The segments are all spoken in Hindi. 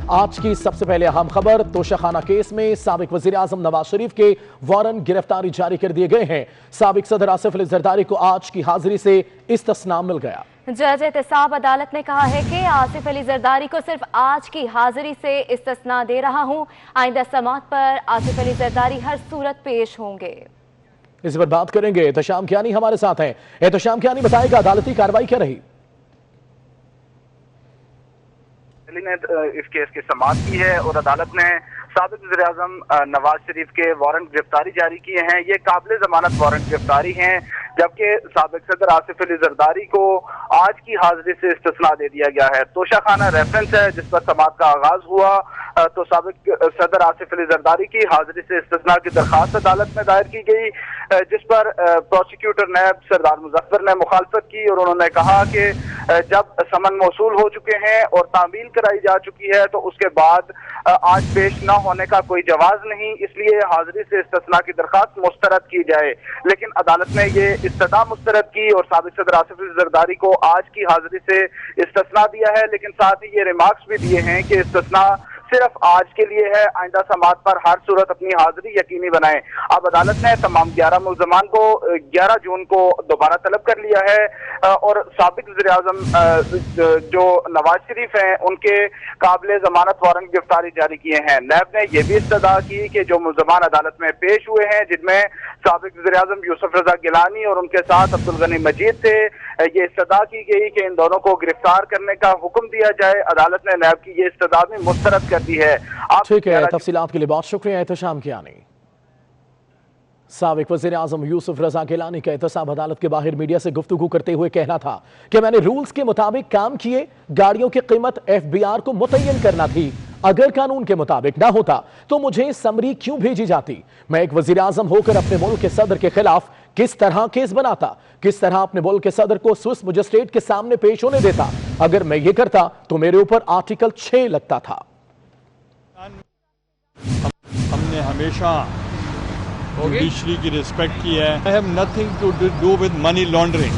आज की सबसे पहले अहम खबर, तोशाखाना केस में साबिक वजीर आजम नवाज शरीफ के वारंट गिरफ्तारी जारी कर दिए गए हैं। साबिक सदर आसिफ अली जरदारी को आज की हाजिरी से इस्तिस्ना मिल गया। जज एहतसाब अदालत ने कहा है कि आसिफ अली जरदारी को सिर्फ आज की हाजिरी से इस्तिस्ना दे रहा हूं। आइंदा समाअत पर आसिफ अली जरदारी हर सूरत पेश होंगे। इस पर बात करेंगे, एहतशाम कियानी हमारे साथ हैं। एहतशाम कियानी, बताएगा अदालती कार्रवाई क्या रही? ने इस केस की समाअत की है और अदालत ने साबिक वज़ीर-ए-आज़म नवाज शरीफ के वारंट गिरफ्तारी जारी किए हैं। ये काबिल जमानत वारंट गिरफ्तारी हैं, जबकि साबिक सदर आसिफ अली जरदारी को आज की हाजिरी से इस्तिस्ना दे दिया गया है। तोशाखाना रेफरेंस है जिस पर समाअत का आगाज हुआ। तो साबिक सदर आसिफ अली जरदारी की हाजिरी से इस्तिस्ना की दरखास्त अदालत में दायर की गई, जिस पर प्रोसिक्यूटर नैब सरदार मुजफ्फर ने मुखालफत की और उन्होंने कहा कि जब समन मौसूल हो चुके हैं और तामील कराई जा चुकी है तो उसके बाद आज पेश न होने का कोई जवाज नहीं, इसलिए हाजिरी से इस्तिस्ना की दरखास्त मुस्तरद की जाए। लेकिन अदालत ने ये इस्तदा मुस्तरद की और साबिक सदर आसिफ अली जरदारी को आज की हाजिरी से इस्तिस्ना दिया है, लेकिन साथ ही ये रिमार्क्स भी दिए हैं कि इस्तिस्ना सिर्फ आज के लिए है, आइंदा समाअत पर हर सूरत अपनी हाजिरी यकीनी बनाएं। अब अदालत ने तमाम 11 मुल्ज़मान को 11 जून को दोबारा तलब कर लिया है और साबिक वज़ीर-ए-आज़म जो नवाज शरीफ हैं उनके काबिल जमानत वारंट गिरफ्तारी जारी किए हैं। नैब ने यह भी इस्तदा की कि जो मुल्ज़मान अदालत में पेश हुए हैं, जिनमें साबिक वज़ीर-ए-आज़म यूसुफ रज़ा गिलानी और उनके साथ अब्दुल गनी मजीद थे, ये इस्तदा की गई कि इन दोनों को गिरफ्तार करने का हुक्म दिया जाए। अदालत ने नैब की ये इस्तदा भी मुस्तरद कर दी है। ठीक है, तफसीलात के लिए बहुत शुक्रिया एहतशाम कियानी। साबिक वज़ीर आज़म यूसुफ रज़ा गिलानी का एहतसाब अदालत के बाहर मीडिया से गुफ्तगू करते हुए कहना था कि मैंने रूल्स के मुताबिक काम किए, गाड़ियों की कीमत FBI को मुतय्यन करना थी। अगर कानून के मुताबिक ना होता तो मुझे समरी क्यों भेजी जाती? मैं एक वज़ीर आज़म होकर अपने मुल्क के सदर के खिलाफ किस तरह केस बनाता, किस तरह अपने मुल्क के सदर को स्विस मजिस्ट्रेट के सामने पेश होने देता? अगर मैं ये करता तो मेरे ऊपर आर्टिकल 6 लगता था। हमने हमेशा जुडिशरी की रिस्पेक्ट की है। I have nothing to do with money laundering.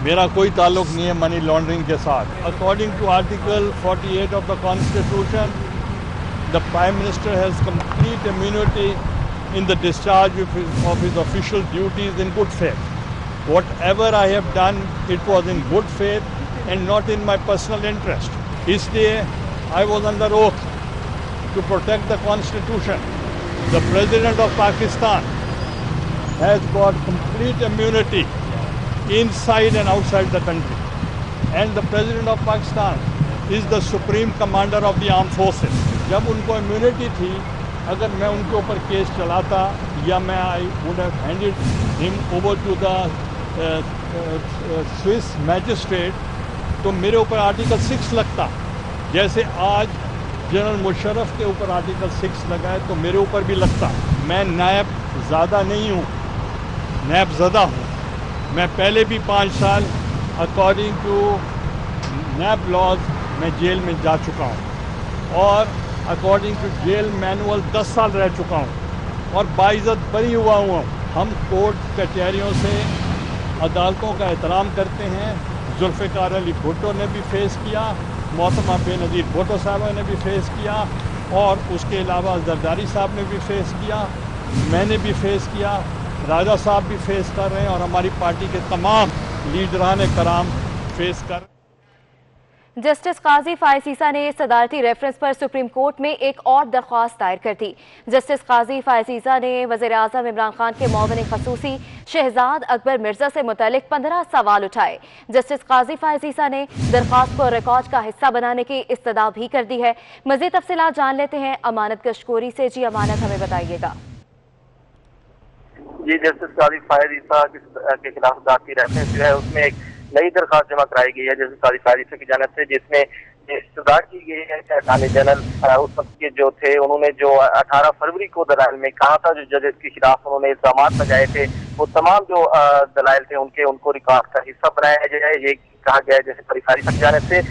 मेरा कोई ताल्लुक नहीं है मनी लॉन्ड्रिंग के साथ। According to article 48 of the constitution, the prime minister has complete immunity in the discharge of his official duties in good faith. Whatever I have done, it was in good faith and not in my personal interest. Isliye I was under oath to protect the Constitution. The President of Pakistan has got complete immunity inside and outside the country. And the President of Pakistan is the Supreme Commander of the Armed Forces. जब उनको immunity थी, अगर मैं उनके ऊपर केस चलाता या मैं I would have handed him over to the Swiss magistrate, तो मेरे ऊपर आर्टिकल 6 लगता। जैसे आज जनरल मुशर्रफ के ऊपर आर्टिकल 6 लगा है तो मेरे ऊपर भी लगता। मैं नायब ज़्यादा नहीं हूँ, नायब ज़दा हूँ। मैं पहले भी 5 साल अकॉर्डिंग टू नैब लॉज मैं जेल में जा चुका हूँ और अकॉर्डिंग टू जेल मैनुअल 10 साल रह चुका हूँ और बाइज़्ज़त बरी हुआ हूँ। हम कोर्ट कचहरियों से अदालतों का एहतराम करते हैं। जुल्फ़िकार अली भुट्टो ने भी फेस किया, मोहतरमा बेनज़ीर भुट्टो साहब ने भी फेस किया और उसके अलावा जरदारी साहब ने भी फेस किया, मैंने भी फेस किया, राजा साहब भी फेस कर रहे हैं और हमारी पार्टी के तमाम लीडरान कराम फेस कर। जस्टिस काजी फायज़ ईसा ने सदारती रेफरेंस पर सुप्रीम कोर्ट में एक और दरख्वास्त दायर कर दी। जस्टिस काजी फायज़ ईसा ने वज़ीर आज़म इमरान खान के मुआविन ख़ुसूसी शहजाद अकबर मिर्जा से मुतालिक 15 सवाल उठाए। जस्टिस काजी फायज़ ईसा ने दरख्वास्त को रिकॉर्ड का हिस्सा बनाने की इस्तदा भी कर दी है। मज़ीद तफसीलात जान लेते हैं अमानत गश्कोरी से। जी अमानत, हमें बताइएगा। जी, जस्टिस काजी फायज़ ईसा के खिलाफ सदारती रेफरेंस जो है उसमें एक नई दरखास्त जमा कराई गई है जस्टिस काजी फायज़ ईसा की जानिब से, जिसमें इस्तदा की गई है कि अटॉर्नी जनरल उस वक्त के जो थे उन्होंने जो 18 फरवरी को दलाइल में कहा था, जो जजेस के खिलाफ उन्होंने इल्जामात लगाए थे, वो तमाम जो दलाइल थे उनको रिकॉर्ड का हिस्सा बनाया जाए, ये कहा गया है जैसे काजी फायज़ ईसा की जानिब से।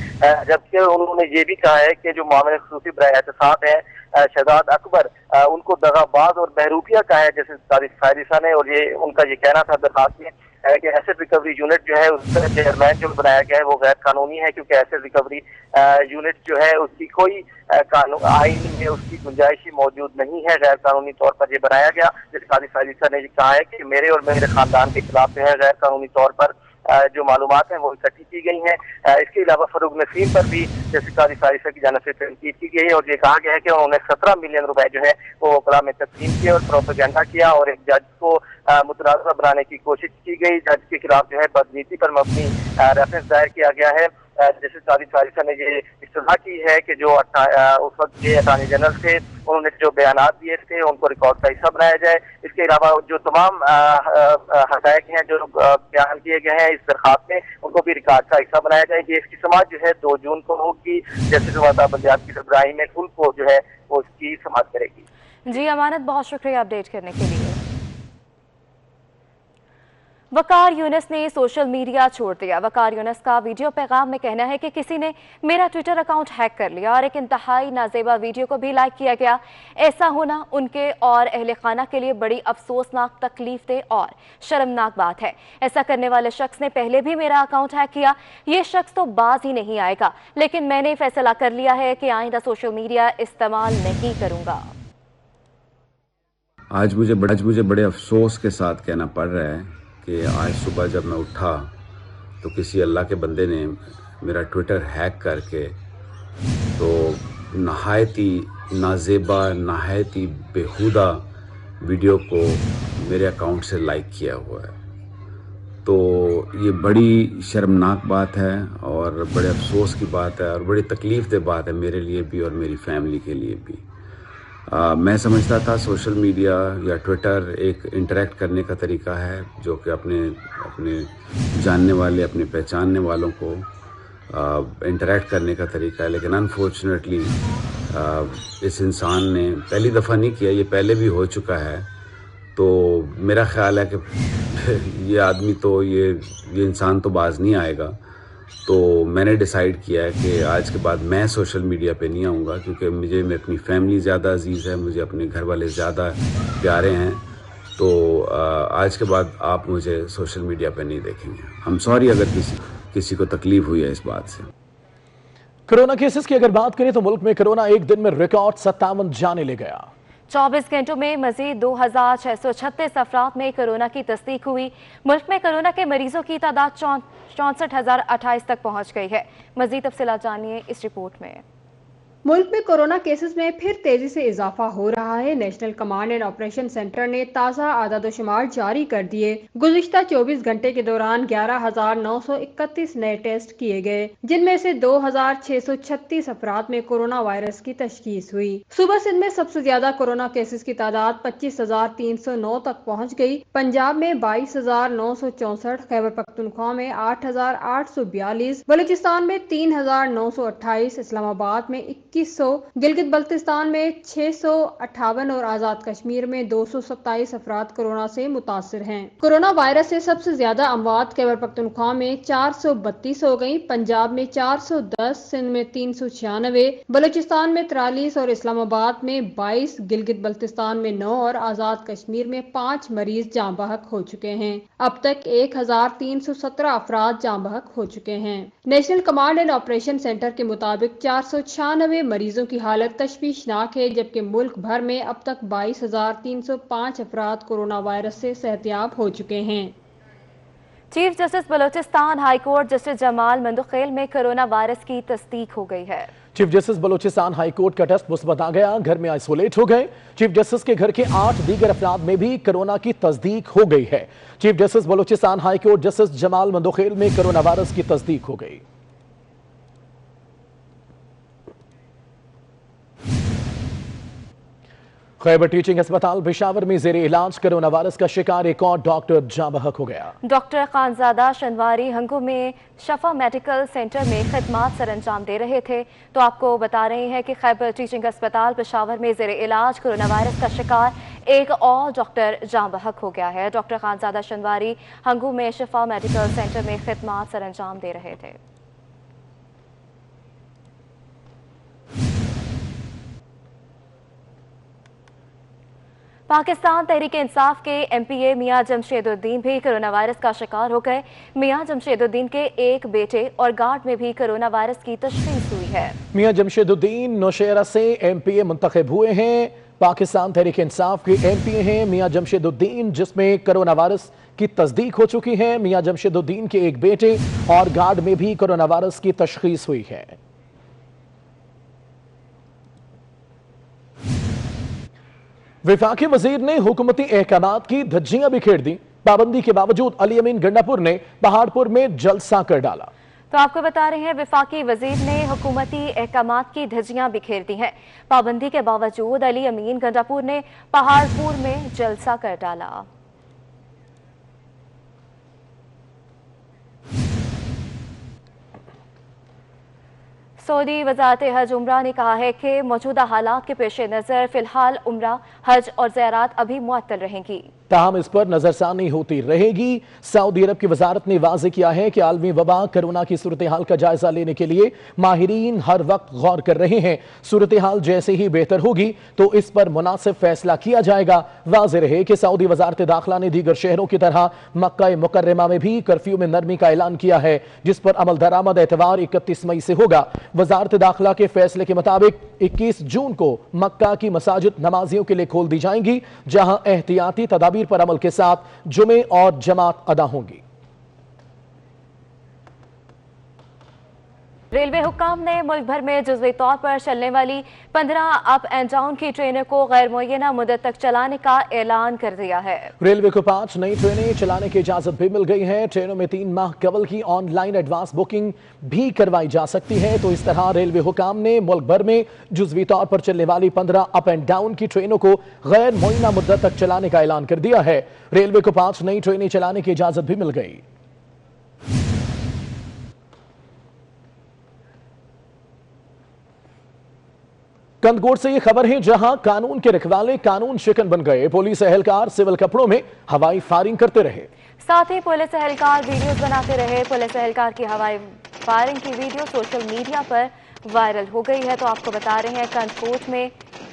जबकि उन्होंने ये भी कहा है कि जो मुआविन ख़ुसूसी बराए एहतसाब है शहजाद अकबर, उनको दगाबाज और बहरूपिया कहा है जैसे काजी फायज़ ईसा ने, और ये उनका ये कहना था दरखास्त में कि एसेट रिकवरी यूनिट जो है उसका चेयरमैन जो बनाया गया है वो गैर कानूनी है, क्योंकि एसेट रिकवरी यूनिट जो है उसकी कोई कानून आइन में उसकी गुंजाइश ही मौजूद नहीं है। गैर कानूनी तौर पर ये बनाया गया। जैसे काजी फायद ईसा ने कहा है कि मेरे और मेरे खानदान के खिलाफ जो है गैर कानूनी तौर पर जो मालूमात हैं वो इकट्ठी की गई हैं। इसके अलावा फरूक नसीम पर भी जैसे काजी फायद ईसा की जानिब से तनकीद की गई है और ये कहा गया है कि उन्होंने 17 मिलियन रुपए जो है वो वकला में तकसीम किए और प्रोपेगेंडा किया और एक जज को मुतनाज़ा बनाने की कोशिश की गई। जज के खिलाफ जो है बदनीति पर मबनी रेफरेंस दायर किया गया है। जैसे काजी फायद ईसा ने ये इस्तदा की है कि जो उस वक्त के अटॉर्नी जनरल थे उन्होंने जो बयानात दिए थे उनको रिकॉर्ड का हिस्सा बनाया जाए। इसके अलावा जो तमाम हक़ाइक़ हैं जो बयान किए गए हैं इस दरखास्त में उनको भी रिकॉर्ड का हिस्सा बनाया जाए। ये इसकी समाअत जो है 2 जून को होगी। जैसे बल्दियात की सरबराही में कुल को जो है वो इसकी समाअत करेगी। जी अमानत, बहुत शुक्रिया अपडेट करने के लिए। वकार यूनुस ने सोशल मीडिया छोड़ दिया। वकार यूनुस का वीडियो पैगाम में कहना है कि किसी ने मेरा ट्विटर अकाउंट हैक कर लिया और एक इंतहाई नाजेबा वीडियो को भी लाइक किया गया। ऐसा होना उनके और अहले खाना के लिए बड़ी अफसोसनाक, तकलीफ दे और शर्मनाक बात है। ऐसा करने वाले शख्स ने पहले भी मेरा अकाउंट हैक किया। ये शख्स तो बाज ही नहीं आएगा, लेकिन मैंने फैसला कर लिया है कि आइंदा सोशल मीडिया इस्तेमाल नहीं करूंगा। आज मुझे बड़े अफसोस के साथ कहना पड़ रहा है कि आज सुबह जब मैं उठा तो किसी अल्लाह के बंदे ने मेरा ट्विटर हैक करके तो नहायती नाजेबा, नहायती बेहुदा वीडियो को मेरे अकाउंट से लाइक किया हुआ है। तो ये बड़ी शर्मनाक बात है और बड़े अफसोस की बात है और बड़ी तकलीफ़ दे बात है मेरे लिए भी और मेरी फैमिली के लिए भी। मैं समझता था सोशल मीडिया या ट्विटर एक इंटरेक्ट करने का तरीका है जो कि अपने जानने वाले, अपने पहचानने वालों को इंटरेक्ट करने का तरीका है। लेकिन अनफॉर्चुनेटली इस इंसान ने पहली दफ़ा नहीं किया, ये पहले भी हो चुका है। तो मेरा ख्याल है कि ये आदमी तो ये इंसान तो बाज नहीं आएगा। तो मैंने डिसाइड किया है कि आज के बाद मैं सोशल मीडिया पे नहीं आऊँगा, क्योंकि मुझे अपनी फैमिली ज़्यादा अजीज़ है, मुझे अपने घर वाले ज़्यादा प्यारे हैं। तो आज के बाद आप मुझे सोशल मीडिया पे नहीं देखेंगे। हम सॉरी अगर किसी को तकलीफ हुई है इस बात से। कोरोना केसेस की अगर बात करें तो मुल्क में कोरोना एक दिन में रिकॉर्ड 57 जाने ले गया। 24 घंटों में मजीद 2636 अफराद में कोरोना की तस्दीक हुई। मुल्क में कोरोना के मरीजों की तादाद 64,028 तक पहुंच गई है। मजीद तफसीलात जानिए इस रिपोर्ट में। मुल्क में कोरोना केसेस में फिर तेजी से इजाफा हो रहा है। National command and operation centre ने ताज़ा आदादोशुमार जारी कर दिए। गुज़िश्ता 24 घंटे के दौरान 11,931 नए टेस्ट किए गए, जिनमें से 2,636 अफराद में कोरोना वायरस की तशखीस हुई। सुबह सिंध में सबसे ज्यादा कोरोना केसेस की तादाद 25,309 तक पहुँच गयी। पंजाब में 22,964, खैबर पख्तूनख्वा में 8,842, बलूचिस्तान में 3,928, इस्लामाबाद में 2100, गिलगित बल्तिस्तान में 658 और आजाद कश्मीर में 227 अफराद कोरोना से मुतासिर हैं। कोरोना वायरस से सबसे ज्यादा अमवात खैबर पख्तूनख्वा में 432 हो गयी, पंजाब में 410, सिंध में 396, बलूचिस्तान में 43 और इस्लामाबाद में 22, गिलगित बल्तिस्तान में 9 और आजाद कश्मीर में 5 मरीज जाँ बहक हो चुके हैं। अब तक 1,317 अफराद जाँ बहक हो चुके हैं। National command and operation centre के मुताबिक 496 मरीजों की हालत तशवीशनाक है, जबकि मुल्क भर में अब तक 22,305 अफराद कोरोना वायरस से सेहतियाब हो चुके हैं। Chief justice Balochistan high court justice Jamal Mandokhail में कोरोना वायरस की तस्दीक हो गई है। Chief justice Balochistan high court का टेस्ट मुस्बत आ गया, घर में आइसोलेट हो गए। चीफ जस्टिस के घर के 8 दीगर अफराद में भी कोरोना की तस्दीक हो गई है। Chief justice Balochistan high court justice Jamal Mandokhail में कोरोना वायरस की तस्दीक हो गई। खैबर टीचिंग अस्पताल पेशावर में जेर इलाज कोरोना वायरस का शिकार एक और डॉक्टर जाँ बहक हो गया। डॉक्टर खानजादा शनवारी हंगू में शफा मेडिकल सेंटर में खिदमात सर अंजाम दे रहे थे। तो आपको बता रहे हैं कि खैबर टीचिंग अस्पताल पेशावर में जेर इलाज कोरोना वायरस का शिकार एक और डॉक्टर जाँ बहक हो गया है। डॉक्टर खानजादा शनवारी हंगू में शफा मेडिकल सेंटर में खिदमात सर अंजाम दे रहे थे। पाकिस्तान तहरीक इंसाफ के एमपीए मियां जमशेदुद्दीन भी कोरोना वायरस का शिकार हो गए। मियां जमशेदुद्दीन के एक बेटे और गार्ड में भी कोरोना वायरस की तशख़ीस हुई है। मियां जमशेदुद्दीन नौशेरा से एमपीए मुंतखब हुए हैं। पाकिस्तान तहरीक इंसाफ के एमपीए हैं मियां जमशेदुद्दीन, जिसमें कोरोना वायरस की तस्दीक हो चुकी है। मियां जमशेदुद्दीन के एक बेटे और गार्ड में भी कोरोना वायरस की तशख़ीस हुई है। वफाकी वजीर ने हुकूमती अहकामात की धज्जियां बिखेर दी। पाबंदी के बावजूद अली अमीन गंडापुर ने पहाड़पुर में जलसा कर डाला। तो आपको बता रहे हैं, वफाकी वजीर ने हुकूमती अहकामात की धज्जियां बिखेर दी हैं। पाबंदी के बावजूद अली अमीन गंडापुर ने पहाड़पुर में जलसा कर डाला। सऊदी वज़ारत हज उम्रा ने कहा है कि मौजूदा हालात के पेश नज़र फिलहाल उम्रा, हज और ज़ियारत अभी मुअत्तल रहेंगी। ताहम इस पर नजरसानी होती रहेगी। सऊदी अरब की वजारत ने वाज़ेह किया है कि आलमी वबा कोरोना की सूरत हाल का जायजा लेने के लिए माहिरीन हर वक्त गौर कर रहे हैं। सूरत हाल जैसे ही बेहतर होगी तो इस पर मुनासिब फैसला किया जाएगा। वाज़ेह रहे कि सऊदी वजारत दाखिला ने दीगर शहरों की तरह मक्का मुकर्रमा में भी कर्फ्यू में नरमी का ऐलान किया है, जिस पर अमल दरामद एतवार 31 मई से होगा। वजारत दाखिला के फैसले के मुताबिक 21 जून को मक्का की मसाजिद नमाजियों के लिए खोल दी जाएंगी, जहां एहतियाती तदाबीर पर अमल के साथ जुमे और जमात अदा होंगी। रेलवे हुक्काम ने मुल्क भर में जुज़वी तौर पर चलने वाली 15 अप एंड डाउन की ट्रेनों को गैर मुअय्यना मुद्दत तक चलाने का ऐलान कर दिया है। रेलवे को 5 नई ट्रेनें चलाने की इजाजत भी मिल गई है। ट्रेनों में 3 माह कबल की ऑनलाइन एडवांस बुकिंग भी करवाई जा सकती है। तो इस तरह रेलवे हुक्काम ने मुल्क भर में जुज़वी तौर पर चलने वाली 15 अप एंड डाउन की ट्रेनों को गैर मुअय्यना मुद्दत तक चलाने का ऐलान कर दिया है। रेलवे को 5 नई ट्रेनें चलाने की इजाजत भी मिल गई। कंदकोट से ये खबर है, जहां कानून के रखवाले कानून शिकन बन गए। पुलिस एहलकार सिविल कपड़ों में हवाई फायरिंग करते रहे। साथ ही पुलिस एहलकार वीडियोस बनाते रहे। पुलिस एहलकार की हवाई फायरिंग की वीडियो सोशल मीडिया पर वायरल हो गई है। तो आपको बता रहे हैं, कंदकोट में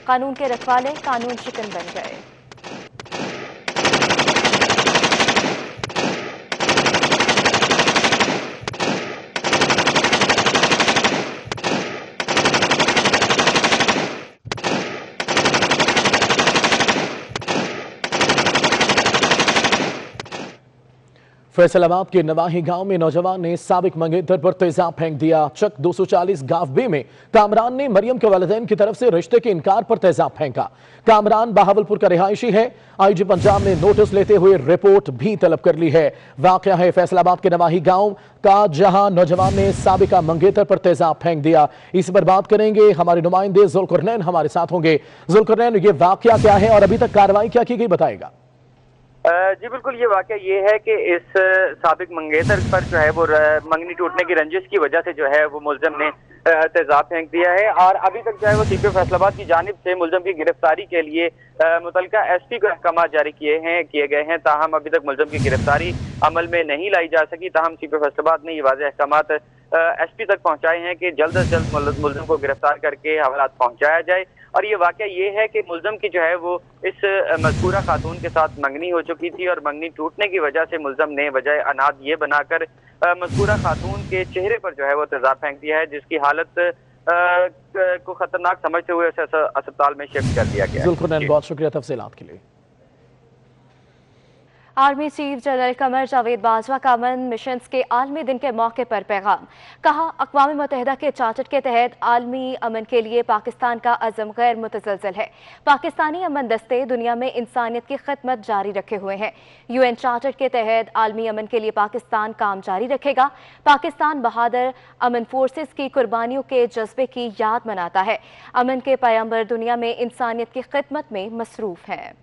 कानून के रखवाले कानून शिकन बन गए। फैसलाबाद के नवाही गांव में नौजवान ने साबिक मंगेतर पर तेजाब फेंक दिया। चक 240 गांव बे में कामरान ने मरियम के वालिदैन की तरफ से रिश्ते के इनकार पर तेजाब फेंका। कामरान बहावलपुर का रिहायशी है। आईजी पंजाब ने नोटिस लेते हुए रिपोर्ट भी तलब कर ली है। वाकया है फैसलाबाद के नवाही गांव का, जहां नौजवान ने साबिका मंगेतर पर तेजाब फेंक दिया। इस पर बात करेंगे, हमारे नुमाइंदे जुल्कुरनैन हमारे साथ होंगे। जुल्कुरनैन, ये वाकया क्या है और अभी तक कार्रवाई क्या की गई, बताएगा। जी बिल्कुल, ये वाकया ये है कि इस साबिक मंगेतर पर जो है वो मंगनी टूटने की रंजिश की वजह से जो है वो मुलजम ने तेजाब फेंक दिया है। और अभी तक जो है वो सीपी फैसलाबाद की जानिब से मुलजम की गिरफ्तारी के लिए मुतलका एसपी को अहकाम जारी किए गए हैं। ताहम अभी तक मुलजम की गिरफ्तारी अमल में नहीं लाई जा सकी। ताहम सीपी फैसलाबाद ने ये वाज़ेह अहकामात एसपी तक पहुंचाए हैं कि जल्द से जल्द मुलजम को गिरफ्तार करके हवालात पहुंचाया जाए। और ये वाकया ये है कि मुलजम की जो है वो इस मज़कूरा खातून के साथ मंगनी हो चुकी थी और मंगनी टूटने की वजह से मुलजम ने बजाय अनाद ये बनाकर मज़कूरा खातून के चेहरे पर जो है वो तेजाब फेंक दिया है, जिसकी हालत को खतरनाक समझते हुए उसे अस्पताल में शिफ्ट कर दिया गया। जुल्कुरनैन, बहुत शुक्रिया तफसीलात के लिए। Army chief general Qamar Javed Bajwa का अमन मिशन के आलमी दिन के मौके पर पैगाम। कहा, अक़वाम मुत्तहिदा के चार्टर के तहत आलमी अमन के लिए पाकिस्तान का अज़म गैर मुतज़लज़ल है। पाकिस्तानी अमन दस्ते दुनिया में इंसानियत की खिदमत जारी रखे हुए हैं। UN चार्टर के तहत आलमी अमन के लिए पाकिस्तान काम जारी रखेगा। पाकिस्तान बहादुर अमन फोर्सेस की कुर्बानियों के जज्बे की याद मनाता है। अमन के पैगंबर दुनिया में इंसानियत की खिदमत में मसरूफ़ हैं।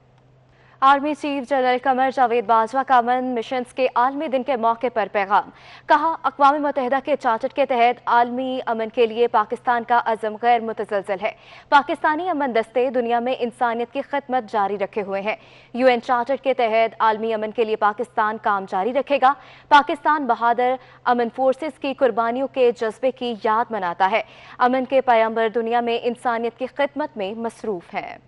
Army chief general Qamar Javed Bajwa का अमन मिशन के आलमी दिन के मौके पर पैगाम। कहा, अक़वाम मुत्तहिदा के चार्टर के तहत आलमी अमन के लिए पाकिस्तान का अज़म गैर मुतज़लज़ल है। पाकिस्तानी अमन दस्ते दुनिया में इंसानियत की खिदमत जारी रखे हुए हैं। UN चार्टर के तहत आलमी अमन के लिए पाकिस्तान काम जारी रखेगा। पाकिस्तान बहादुर अमन फोर्सेस की कुर्बानियों के जज्बे की याद मनाता है। अमन के पैगंबर दुनिया में इंसानियत की खिदमत में मसरूफ़ हैं।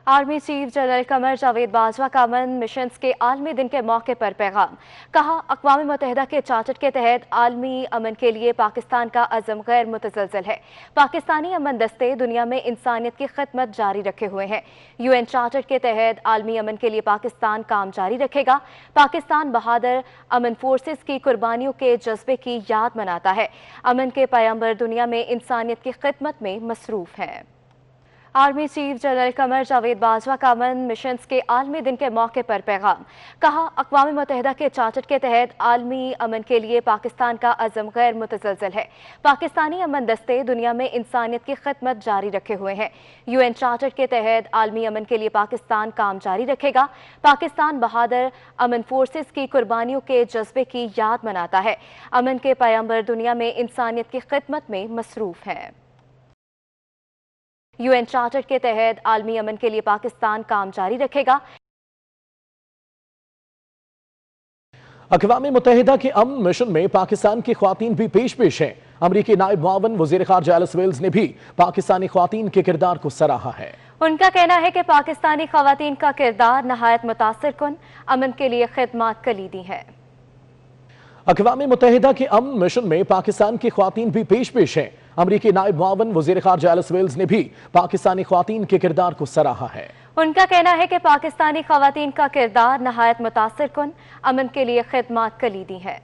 Army chief general Qamar Javed Bajwa का अमन मिशंस के आलमी दिन के मौके पर पैगाम। कहा, अक़वाम मुत्तहिदा के चार्टर के तहत आलमी अमन के लिए पाकिस्तान का अज़म गैर मुतज़लज़ल है। पाकिस्तानी अमन दस्ते दुनिया में इंसानियत की खिदमत जारी रखे हुए हैं। UN चार्टर के तहत आलमी अमन के लिए पाकिस्तान काम जारी रखेगा। पाकिस्तान बहादुर अमन फोर्सेस की कुर्बानियों के जज्बे की याद मनाता है। अमन के पैगंबर दुनिया में इंसानियत की खिदमत में मसरूफ हैं। Army chief general Qamar Javed Bajwa का अमन मिशंस के आलमी दिन के मौके पर पैगाम। कहा, अक़वाम मुत्तहिदा के चार्टर के तहत आलमी अमन के लिए पाकिस्तान का अज़म गैर मुतज़लज़ल है। पाकिस्तानी अमन दस्ते दुनिया में इंसानियत की खिदमत जारी रखे हुए हैं। UN चार्टर के तहत आलमी अमन के लिए पाकिस्तान काम जारी रखेगा। पाकिस्तान बहादुर अमन फोर्सेस की कुर्बानियों के जज्बे की याद मनाता है। अमन के पैगंबर दुनिया में इंसानियत की खिदमत में मसरूफ हैं। UN चार्टर के तहत आलमी अमन के लिए पाकिस्तान काम जारी रखेगा। अक़वाम मुत्तहिदा के अमन मिशन में पाकिस्तान की ख्वातीन भी पेश हैं। अमरीकी नायब मुआवन वज़ीर ख़ारजा एलिस वेल्स ने भी पाकिस्तानी ख्वातीन के किरदार को सराहा है। उनका कहना है कि पाकिस्तानी ख्वातीन का किरदार नहायत मुतासिर कुन, अमन के लिए खिदमत कलीदी है। अक़वाम मुत्तहिदा के अमन मिशन में पाकिस्तान की ख्वातीन भी पेश हैं। अमरीकी नायब मुआवन वज़ीर ख़ारजा एलिस वेल्स ने भी पाकिस्तानी ख्वातीन के किरदार को सराहा है। उनका कहना है कि पाकिस्तानी ख्वातीन का किरदार नहायत मुतासिर कुन, अमन के लिए खिदमत कलीदी है।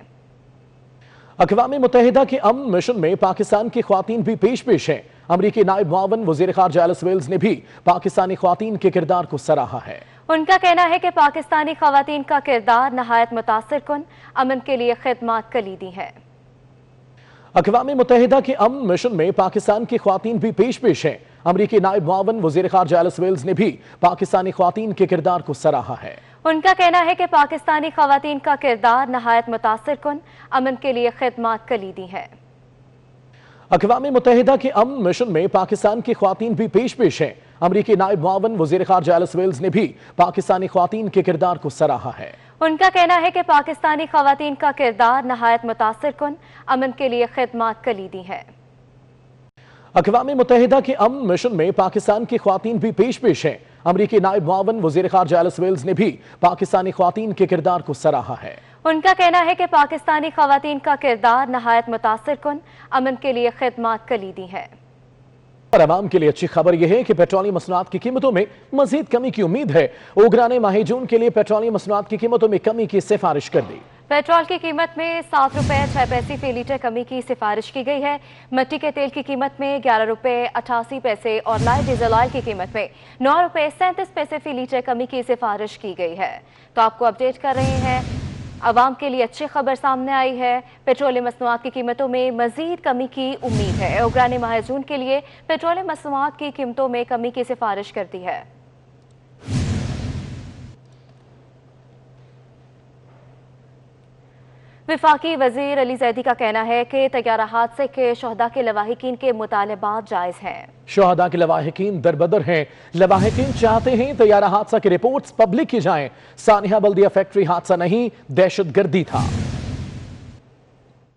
अक़वाम मुत्तहिदा के अमन मिशन में पाकिस्तान की ख्वातीन भी पेश हैं। अमरीकी नायब मुआवन वज़ीर ख़ारजा एलिस वेल्स ने भी पाकिस्तानी ख्वातीन के किरदार को सराहा है। उनका कहना है कि पाकिस्तानी ख्वातीन का किरदार नहायत मुतासिर कुन, अमन के लिए खिदमत कलीदी है। अक़वाम मुत्तहिदा के अमन मिशन में पाकिस्तान की ख्वातीन भी पेश हैं। अमरीकी नायब मुआवन वज़ीर ख़ारजा एलिस वेल्स ने भी पाकिस्तानी ख्वातीन के किरदार को सराहा है। उनका कहना है कि पाकिस्तानी ख्वातीन का किरदार नहायत मुतासिर कुन, अमन के लिए खिदमत कलीदी है। अक़वाम मुत्तहिदा के अमन मिशन में पाकिस्तान की ख्वातीन भी पेश हैं। अमरीकी नायब मुआवन वज़ीर ख़ारजा एलिस वेल्स ने भी पाकिस्तानी ख्वातीन के किरदार को सराहा है। उनका कहना है कि पाकिस्तानी ख्वातीन का किरदार नहायत मुतासिर कुन, अमन के लिए खिदमत कलीदी है। अक़वाम मुत्तहिदा के अमन मिशन में पाकिस्तान की ख्वातीन भी पेश हैं। अमरीकी नायब मुआवन वज़ीर ख़ारजा एलिस वेल्स ने भी पाकिस्तानी ख्वातीन के किरदार को सराहा है। उनका कहना है कि पाकिस्तानी ख्वातीन का किरदार नहायत मुतासिर कुन, अमन के लिए खिदमत कलीदी है। और अवाम के लिए अच्छी खबर यह है कि पेट्रोलियम मसनूआत की कीमतों में मजीद कमी की उम्मीद है। ओगरा ने माह जून के लिए पेट्रोलियम मसनूआत की कीमतों में कमी की सिफारिश कर दी। पेट्रोल की कीमत में 7 रुपए 6 पैसे फी लीटर कमी की सिफारिश की गई है। मिट्टी के तेल की कीमत में 11 रुपए 88 पैसे और लाइट डीजल ऑयल की कीमत में 9 रुपए 37 पैसे फी लीटर कमी की सिफारिश की गई है। तो आपको अपडेट कर रहे हैं, अवाम के लिए अच्छी खबर सामने आई है। पेट्रोलियम मसनूआत की कीमतों में मजीद कमी की उम्मीद है। ओगरा ने माह जून के लिए पेट्रोलियम मसनूआत की कीमतों में कमी की सिफारिश कर दी है। विफाकी वजीर अली जैदी का कहना है कि तैयारा हादसे के शहदा के लवाहिकीन के मुतालबात जायज हैं। शहदा के लवाहिकीन दरबदर हैं। लवाहिकीन चाहते हैं तैयारा हादसा की रिपोर्ट्स पब्लिक की जाएं। सानिया बल्दिया फैक्ट्री हादसा नहीं, दहशतगर्दी था।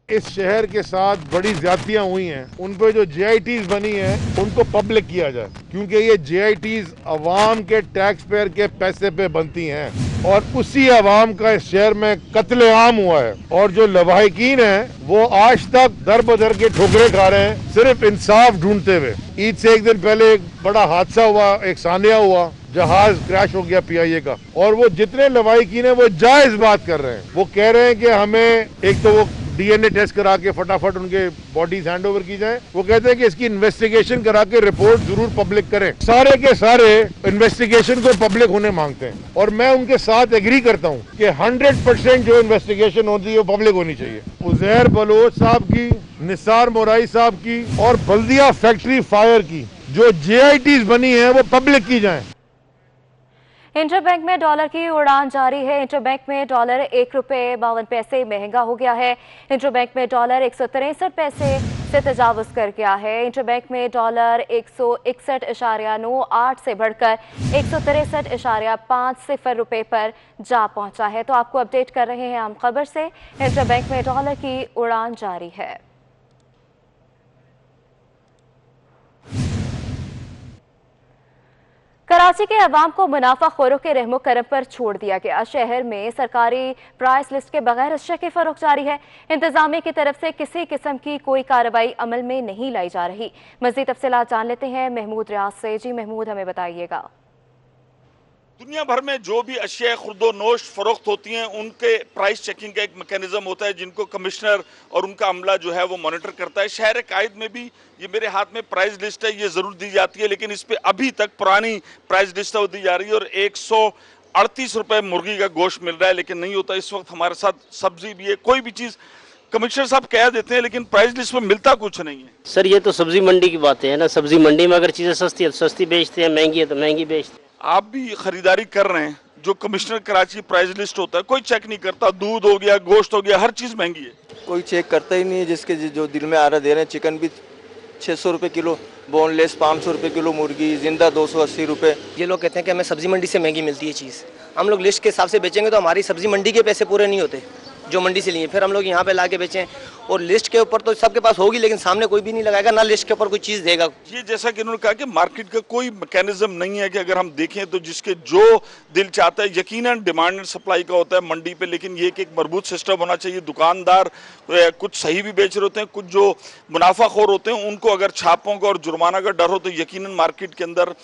इस शहर के साथ बड़ी ज्यादतियां हुई हैं, उन पे जो JITs बनी हैं उनको पब्लिक किया जाए, क्योंकि ये JITs अवाम के टैक्स पेयर के पैसे पे बनती हैं और उसी अवाम का इस शहर में कत्लेआम हुआ है। और जो लवाहिकीन हैं वो आज तक दर बदर के ठोकरे खा रहे हैं सिर्फ इंसाफ ढूंढते हुए। ईद से एक दिन पहले एक बड़ा हादसा हुआ, एक सानिया हुआ, जहाज क्रैश हो गया PIA का, और वो जितने लवाहिकीन हैं वो जायज बात कर रहे हैं। वो कह रहे हैं कि हमें एक तो वो DNA टेस्ट करा के फटाफट उनके बॉडीज हैंड ओवर की जाए। वो कहते हैं कि इसकी इन्वेस्टिगेशन करा के रिपोर्ट जरूर पब्लिक करें। सारे के सारे इन्वेस्टिगेशन को पब्लिक होने मांगते हैं और मैं उनके साथ एग्री करता हूं कि 100% जो इन्वेस्टिगेशन होती है वो पब्लिक होनी चाहिए। उजैर बलोच साहब की, निसार मोराई साहब की और बल्दिया फैक्ट्री फायर की जो JITs बनी है वो पब्लिक की जाए। इंटरबैंक में डॉलर की उड़ान जारी है। इंटरबैंक में डॉलर 1 रुपए 52 पैसे महंगा हो गया है। इंटरबैंक में डॉलर 163 पैसे से तजावुज कर गया है। इंटरबैंक में डॉलर 161.98 से बढ़कर 163.50 रुपए पर जा पहुंचा है। तो आपको अपडेट कर रहे हैं हम खबर से। इंटरबैंक में डॉलर की उड़ान जारी है। कराची के अवाम को मुनाफाखोरों के रहमो करम पर छोड़ दिया गया। शहर में सरकारी प्राइस लिस्ट के बगैर अशिया की फरोख्त जारी है। इंतजामिया की तरफ से किसी किस्म की कोई कार्रवाई अमल में नहीं लाई जा रही। मज़ीद तफसीलात जान लेते हैं महमूद रियाज से। जी महमूद, हमें बताइएगा। दुनिया भर में जो भी अशिया खुर्दो नोश फरोख्त होती हैं उनके प्राइस चेकिंग का एक मैकेनिज्म होता है जिनको कमिश्नर और उनका अमला जो है वो मॉनिटर करता है। शहर कायद में भी ये मेरे हाथ में प्राइस लिस्ट है, ये जरूर दी जाती है, लेकिन इस पे अभी तक पुरानी प्राइस लिस्ट है वो दी जा रही है और 138 रुपए मुर्गी का गोश्त मिल रहा है, लेकिन नहीं होता। इस वक्त हमारे साथ सब्जी भी है, कोई भी चीज कमिश्नर साहब कह देते हैं लेकिन प्राइस लिस्ट में मिलता कुछ नहीं है। सर ये तो सब्जी मंडी की बातें है ना, सब्जी मंडी में अगर चीजें सस्ती है तो सस्ती बेचते हैं, महंगी है तो महंगी बेचते हैं। आप भी खरीदारी कर रहे हैं, जो कमिश्नर कराची प्राइस लिस्ट होता है कोई चेक नहीं करता। दूध हो गया, गोश्त हो गया, हर चीज महंगी है, कोई चेक करता ही नहीं है। जिसके जो दिल में आ रहा दे रहे हैं। चिकन भी 600 रुपये किलो, बोनलेस 500 रुपये किलो, मुर्गी जिंदा 280 रुपये। ये लोग कहते हैं कि हमें सब्जी मंडी से महंगी मिलती है चीज़। हम लोग लिस्ट के हिसाब से बेचेंगे तो हमारी सब्जी मंडी के पैसे पूरे नहीं होते जो मंडी से लिए, फिर हम लोग यहाँ पे ला के बेचें। और लिस्ट के ऊपर तो सबके पास होगी लेकिन सामने कोई भी नहीं लगाएगा, ना लिस्ट के ऊपर कोई चीज़ देगा। ये जैसा कि उन्होंने कहा कि मार्केट का कोई मैकेनिज्म नहीं है कि अगर हम देखें तो जिसके जो दिल चाहता है, यकीनन डिमांड एंड सप्लाई का होता है मंडी पे, लेकिन ये कि एक मजबूत सिस्टम होना चाहिए। दुकानदार कुछ सही भी बेच रहे होते हैं, कुछ जो मुनाफाखोर होते हैं उनको अगर छापों का और जुर्माना का डर हो तो यकीनन मार्केट के अंदर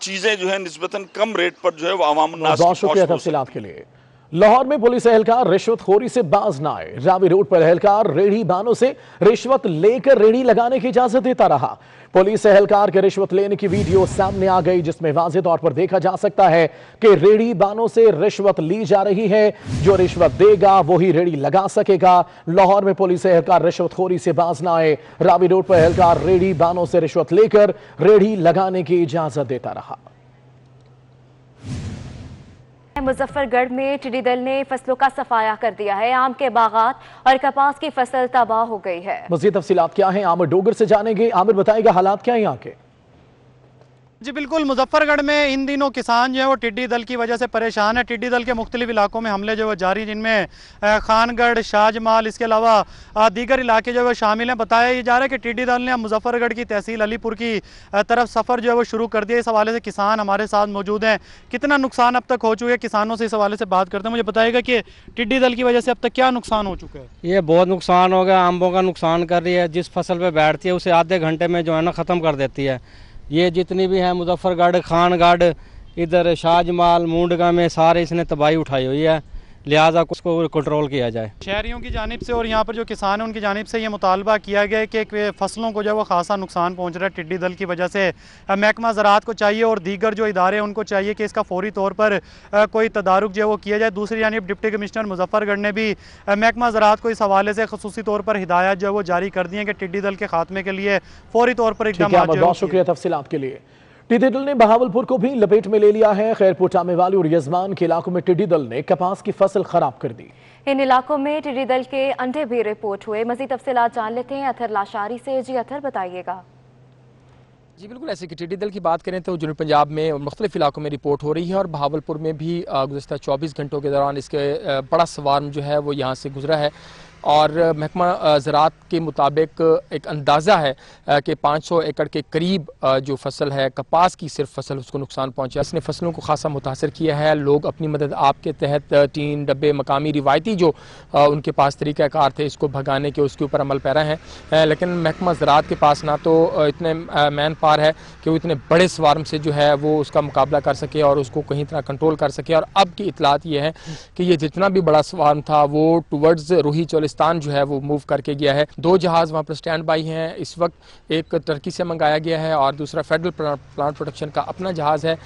चीजें जो है निस्बतन कम रेट पर जो है वो आवाम नास के लिए। लाहौर में पुलिस एहलकार रिश्वतखोरी से बाज न आए। रावी रोड पर एहलकार रेहड़ी बानों से रिश्वत लेकर रेहड़ी लगाने की इजाजत देता रहा। पुलिस एहलकार के रिश्वत लेने की वीडियो सामने आ गई जिसमें वाज़ेह तौर पर देखा जा सकता है कि रेहड़ी बानों से रिश्वत ली जा रही है। जो रिश्वत देगा वही रेहड़ी लगा सकेगा। लाहौर में पुलिस एहलकार रिश्वतखोरी से बाज न आए। रावी रोड पर एहलकार रेहड़ी बानों से रिश्वत लेकर रेहड़ी लगाने की इजाजत देता रहा। मुजफ्फरगढ़ में टिड्डी दल ने फसलों का सफाया कर दिया है। आम के बागात और कपास की फसल तबाह हो गई है। मज़ीद तफसीलात क्या है आमिर डोगर से जानेंगे। आमिर बताएगा हालात क्या है यहाँ के। जी बिल्कुल, मुजफ्फरगढ़ में इन दिनों किसान जो है वो टिड्डी दल की वजह से परेशान है। टिड्डी दल के मुख्तलिफ इलाकों में हमले जो है जारी, जिनमें खानगढ़, शाहजमाल, इसके अलावा दीगर इलाके जो है शामिल हैं। बताया ये जा रहा है कि टिड्डी दल ने मुजफ्फरगढ़ की तहसील अलीपुर की तरफ सफ़र जो है वो शुरू कर दिया। इस हवाले से किसान हमारे साथ मौजूद हैं। कितना नुकसान अब तक हो चुका है, किसानों से इस हवाले से बात करते हैं। मुझे बताएगा कि टिड्डी दल की वजह से अब तक क्या नुकसान हो चुका है। ये बहुत नुकसान हो गया, आम्बों का नुकसान कर रही है। जिस फसल पर बैठती है उसे आधे घंटे में जो है ना ख़त्म कर देती है। ये जितनी भी हैं मुजफ्फरगढ़, खानगढ़, इधर शाहजमाल, मूंडगा में सारे इसने तबाही उठाई हुई है, लिहाजा उसको कंट्रोल किया जाए। शहरियों की जानिब से और यहाँ पर जो किसान हैं उनकी जानिब से ये मुतालबा किया गया है कि फसलों को जो है वो खासा नुकसान पहुँच रहा है टिड्डी दल की वजह से। महकमा ज़राअत को चाहिए और दीगर जो इदारे हैं उनको चाहिए कि इसका फौरी तौर पर कोई तदारुक जो है वो किया जाए। दूसरी जानिब डिप्टी कमिश्नर मुजफ्फरगढ़ ने भी महकमा ज़राअत को इस हवाले से खसूसी तौर पर हिदायत जो है वो जारी कर दी है कि टिड्डी दल के खात्मे के लिए फौरी तौर पर एकदम। शुक्रिया तफसीलात के लिए। टिड्डी दल ने बहावलपुर को भी लपेट में ले लिया है। खैरपुर, टामेवाली और यजमान के इलाकों में टिड्डी दल ने कपास की फसल खराब कर दी। इन इलाकों में टिड्डी दल के अंडे भी रिपोर्ट हुए। मज़ीद तफसीलात जान लेते हैं अथर लाशारी से। जी अथर, बताइएगा। जी बिल्कुल, ऐसे कि टिड्डी दल की बात करें तो जनूबी पंजाब में और मुख्तलिफ इलाकों में रिपोर्ट हो रही है और बहावलपुर में भी गुज़श्ता 24 घंटों के दौरान इसके बड़ा स्वार्म जो है वो यहाँ से गुजरा है। और महकमा ज़राअत के मुताबिक एक अंदाज़ा है कि 500 एकड़ के करीब जो फसल है कपास की, सिर्फ फसल, उसको नुकसान पहुंचा। इसने फसलों को खासा मुतासर किया है। लोग अपनी मदद आप के तहत टीन, डब्बे, मकामी रिवायती जो उनके पास तरीक़ाकार थे इसको भगाने के, उसके ऊपर अमल पैरा हैं। लेकिन महकमा ज़राअत के पास ना तो इतने मैन पावर है कि वो इतने बड़े स्वार्म से जो है वो उसका मुकाबला कर सके और उसको कहीं तरह कंट्रोल कर सके। और अब की इतलात ये है कि ये जितना भी बड़ा स्वार्म था वो टूवर्ड्स रूही चोलिस्तान जो है वो मूव करके गया है। 2 जहाज वहाँ पर स्टैंड बाई हैं इस वक्त, एक टर्की से मंगाया गया है और दूसरा फेडरल प्लांट प्रोटेक्शन का अपना जहाज है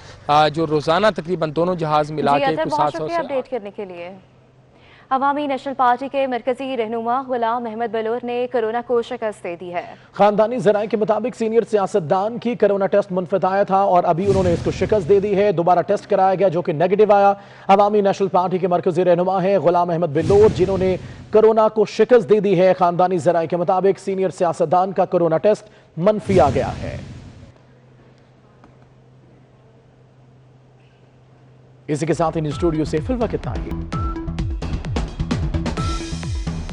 जो रोजाना तकरीबन दोनों जहाज मिला के कुछ 700 से अपडेट करने के लिए। अवामी नेशनल पार्टी के मरकजी रहनुमा गुलाम अहमद बलोर ने कोरोना को शिकस्त दे दी है। खानदानी ज़राए के मुताबिक सीनियर सियासतदान की कोरोना टेस्ट मुनफिद आया था और अभी उन्होंने इसको शिकस्त दे दी है। दोबारा टेस्ट कराया गया जो कि नेगेटिव आया। अवामी नेशनल पार्टी के मरकजी रहनुमा है गुलाम अहमद बलोर जिन्होंने कोरोना को शिकस्त दे दी है। खानदानी ज़राए के मुताबिक सीनियर सियासतदान का कोरोना टेस्ट मनफी आ गया है। इसी के साथ इन स्टूडियो से फिलहाल इतना ही।